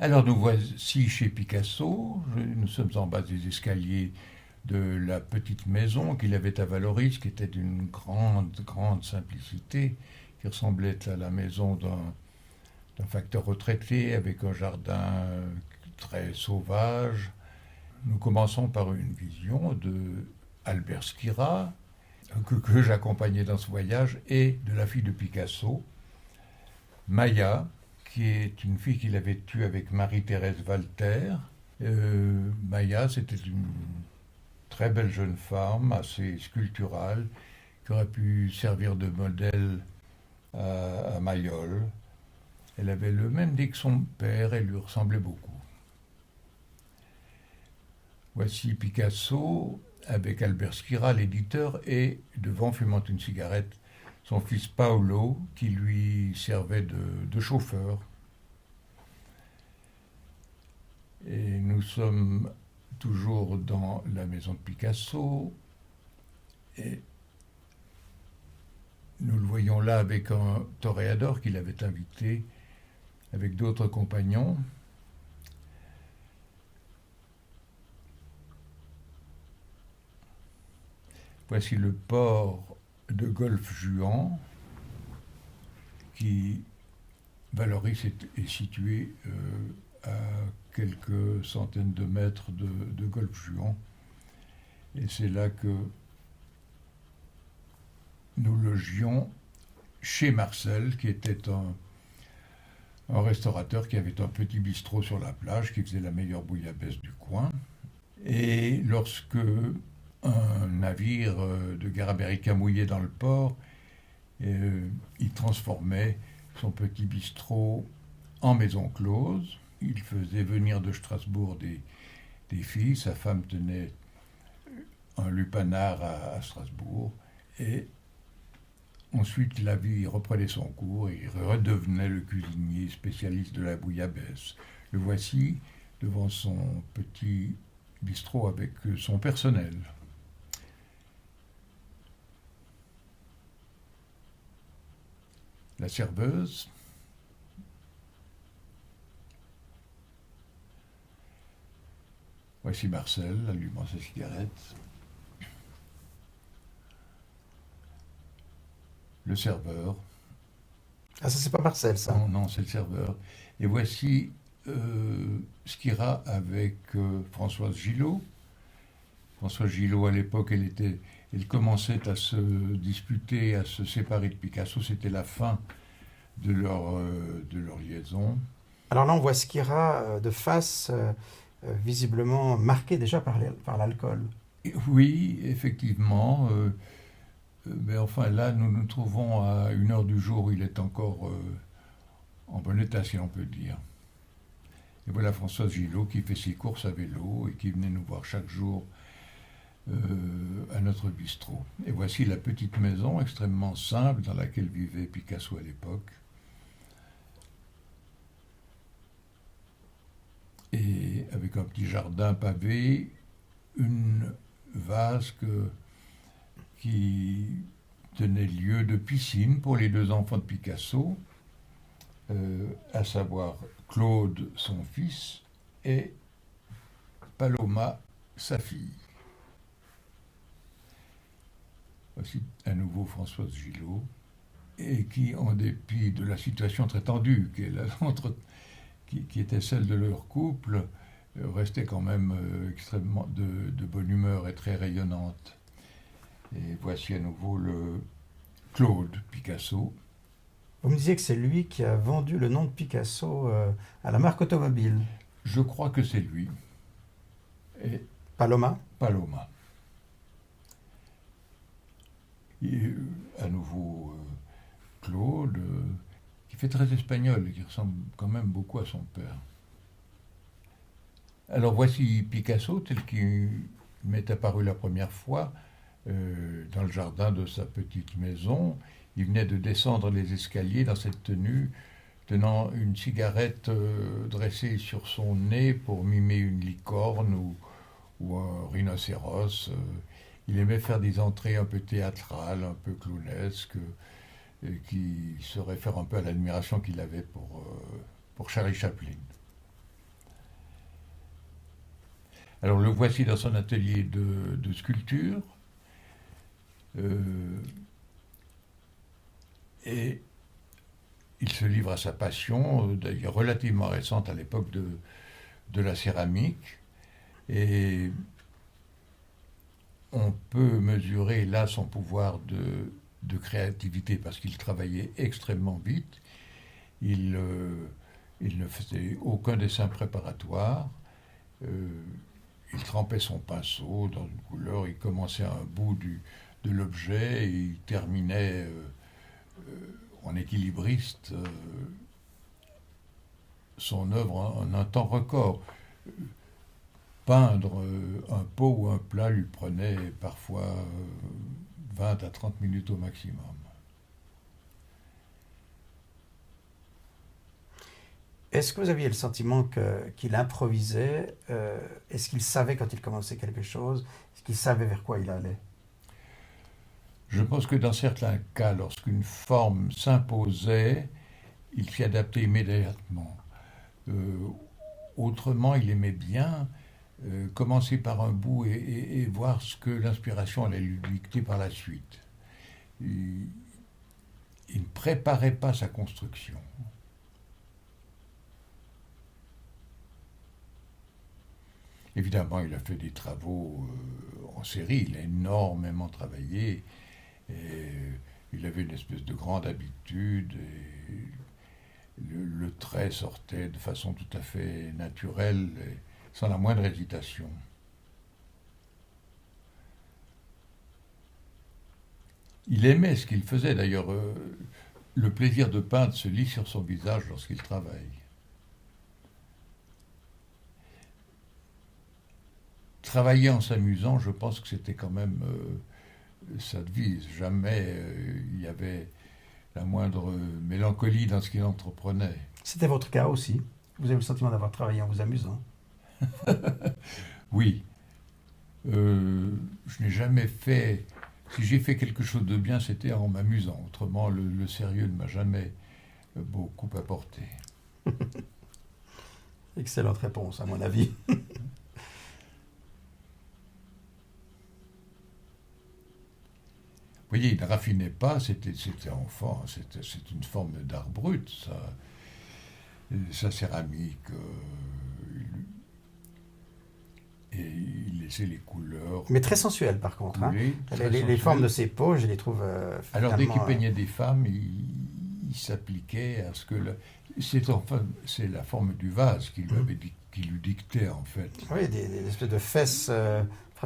Alors nous voici chez Picasso. Nous sommes en bas des escaliers de la petite maison qu'il avait à Valoris, qui était d'une grande simplicité, qui ressemblait à la maison d'un facteur retraité avec un jardin très sauvage. Nous commençons par une vision de Albert Schira, que j'accompagnais dans ce voyage, et de la fille de Picasso, Maya, qui est une fille qu'il avait eue avec Marie-Thérèse Walter. Maya, c'était une très belle jeune femme, assez sculpturale, qui aurait pu servir de modèle à Mayol. Elle avait le même nez que son père, elle lui ressemblait beaucoup. Voici Picasso avec Albert Schira, l'éditeur, et devant, fumant une cigarette, son fils Paolo, qui lui servait de chauffeur. Et nous sommes toujours dans la maison de Picasso, et nous le voyons là avec un toréador qu'il avait invité, avec d'autres compagnons. Voici le port de Golfe-Juan, qui, Valoris, est situé à quelques centaines de mètres de Golfe-Juan. Et c'est là que nous logions chez Marcel, qui était un restaurateur qui avait un petit bistrot sur la plage, qui faisait la meilleure bouillabaisse du coin. Et lorsque un navire de guerre américain mouillait dans le port, il transformait son petit bistrot en maison close. Il faisait venir de Strasbourg des filles. Sa femme tenait un lupanar à Strasbourg. Et ensuite, la vie reprenait son cours et il redevenait le cuisinier spécialiste de la bouillabaisse. Le voici devant son petit bistrot avec son personnel. La serveuse. Voici Marcel, allumant sa cigarette. Le serveur. Ah, ça, c'est pas Marcel, ça. Non, c'est le serveur. Et voici Schira avec Françoise Gillot. Françoise Gillot, à l'époque, elle commençait à se disputer, à se séparer de Picasso. C'était la fin de leur liaison. Alors là, on voit Schira de face, visiblement marqué déjà par l'alcool. Oui, effectivement. Mais enfin, là, nous nous trouvons à 1 heure du jour où il est encore en bon état, si on peut dire. Et voilà Françoise Gillot qui fait ses courses à vélo et qui venait nous voir chaque jour à notre bistrot. Et voici la petite maison extrêmement simple dans laquelle vivait Picasso à l'époque. Et avec un petit jardin pavé, une vase qui tenait lieu de piscine pour les 2 enfants de Picasso, à savoir Claude, son fils, et Paloma, sa fille. Voici à nouveau Françoise Gillot, et qui, en dépit de la situation très tendue qui était celle de leur couple, restait quand même extrêmement de bonne humeur et très rayonnante. Et voici à nouveau le Claude Picasso. Vous me disiez que c'est lui qui a vendu le nom de Picasso à la marque automobile. Je crois que c'est lui. Et Paloma. Paloma. Et à nouveau Claude, qui fait très espagnol et qui ressemble quand même beaucoup à son père. Alors voici Picasso, tel qu'il m'est apparu la première fois, dans le jardin de sa petite maison. Il venait de descendre les escaliers dans cette tenue, tenant une cigarette dressée sur son nez pour mimer une licorne ou un rhinocéros. Il aimait faire des entrées un peu théâtrales, un peu clownesques, qui se réfèrent un peu à l'admiration qu'il avait pour Charlie Chaplin. Alors le voici dans son atelier de sculpture. Et il se livre à sa passion, d'ailleurs relativement récente à l'époque de la céramique. Et on peut mesurer là son pouvoir de créativité parce qu'il travaillait extrêmement vite. Il ne faisait aucun dessin préparatoire. Il trempait son pinceau dans une couleur, il commençait à un bout de l'objet et il terminait en équilibriste son œuvre en un temps record. Peindre un pot ou un plat lui prenait parfois 20 à 30 minutes au maximum. Est-ce que vous aviez le sentiment qu'il improvisait? Est-ce qu'il savait quand il commençait quelque chose? Est-ce qu'il savait vers quoi il allait? Je pense que dans certains cas, lorsqu'une forme s'imposait, il s'y adaptait immédiatement. Autrement, il aimait bien commencer par un bout et voir ce que l'inspiration allait lui dicter par la suite. Il ne préparait pas sa construction. Évidemment, il a fait des travaux en série, il a énormément travaillé, et il avait une espèce de grande habitude, et le trait sortait de façon tout à fait naturelle, et sans la moindre hésitation. Il aimait ce qu'il faisait, d'ailleurs, le plaisir de peindre se lit sur son visage lorsqu'il travaille. Travailler en s'amusant, je pense que c'était quand même sa devise. Jamais il y avait la moindre mélancolie dans ce qu'il entreprenait. C'était votre cas aussi. Vous avez le sentiment d'avoir travaillé en vous amusant? Oui. Je n'ai jamais fait... Si j'ai fait quelque chose de bien, c'était en m'amusant. Autrement, le sérieux ne m'a jamais beaucoup apporté. Excellente réponse, à mon avis. Vous voyez, il ne raffinait pas, c'était enfant, c'est une forme d'art brut, ça. Sa céramique, et il laissait les couleurs. Mais très sensuel, par contre. Hein. Oui, Les formes de ses peaux, je les trouve. Alors, dès qu'il peignait des femmes, il s'appliquait à ce que. C'est la forme du vase qui lui dictait, en fait. Oui, des espèces de fesses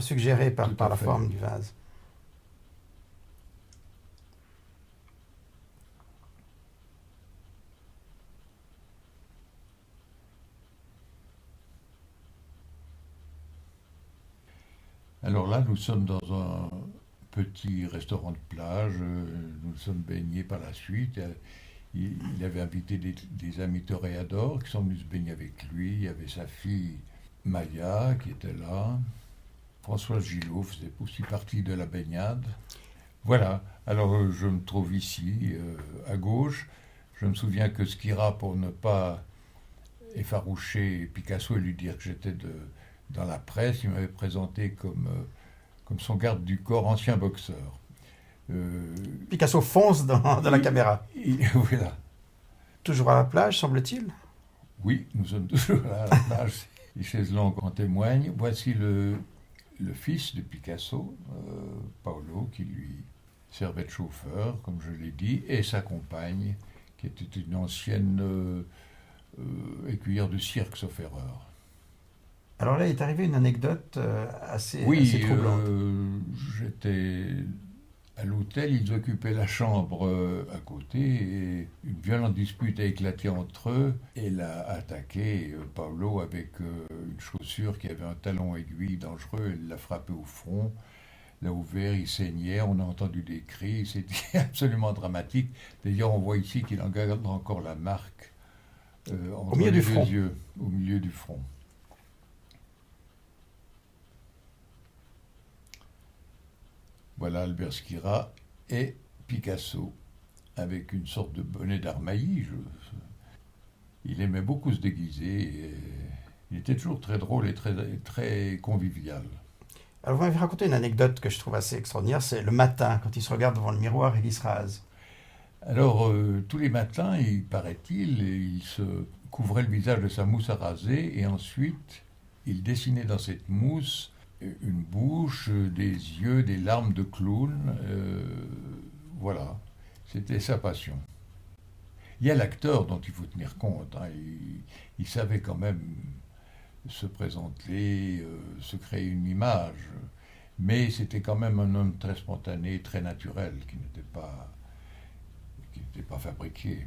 suggérées par la forme du vase. Alors là, nous sommes dans un petit restaurant de plage, nous sommes baignés par la suite. Il avait invité des amis toréadors qui sont venus se baigner avec lui. Il y avait sa fille Maya qui était là. François Gillot faisait aussi partie de la baignade. Voilà, alors je me trouve ici, à gauche. Je me souviens que Skira, pour ne pas effaroucher Picasso et lui dire que j'étais dans la presse, il m'avait présenté comme son garde du corps, ancien boxeur. Picasso fonce dans la caméra. Voilà. Toujours à la plage, semble-t-il? Oui, nous sommes toujours à la plage. Les chaises longues en témoignent. Voici le fils de Picasso, Paolo, qui lui servait de chauffeur, comme je l'ai dit, et sa compagne, qui était une ancienne écuyère de cirque, sauf erreur. Alors là, il est arrivé une anecdote assez troublante. J'étais à l'hôtel, ils occupaient la chambre à côté et une violente dispute a éclaté entre eux. Elle a attaqué Paolo avec une chaussure qui avait un talon aiguille dangereux. Elle l'a frappé au front, l'a ouvert, il saignait. On a entendu des cris, c'était absolument dramatique. D'ailleurs, on voit ici qu'il en garde encore la marque au milieu du front. Yeux, au milieu du front. Voilà Albert Skira et Picasso, avec une sorte de bonnet d'Armailly. Il aimait beaucoup se déguiser. Et il était toujours très drôle et très convivial. Alors, vous m'avez raconté une anecdote que je trouve assez extraordinaire, c'est le matin, quand il se regarde devant le miroir, il se rase. Alors, tous les matins, il paraît-il, il se couvrait le visage de sa mousse à raser et ensuite, il dessinait dans cette mousse une bouche, des yeux, des larmes de clown. Voilà, c'était sa passion. Il y a l'acteur dont il faut tenir compte. Hein. Il savait quand même se présenter, se créer une image, mais c'était quand même un homme très spontané, très naturel, qui n'était pas fabriqué.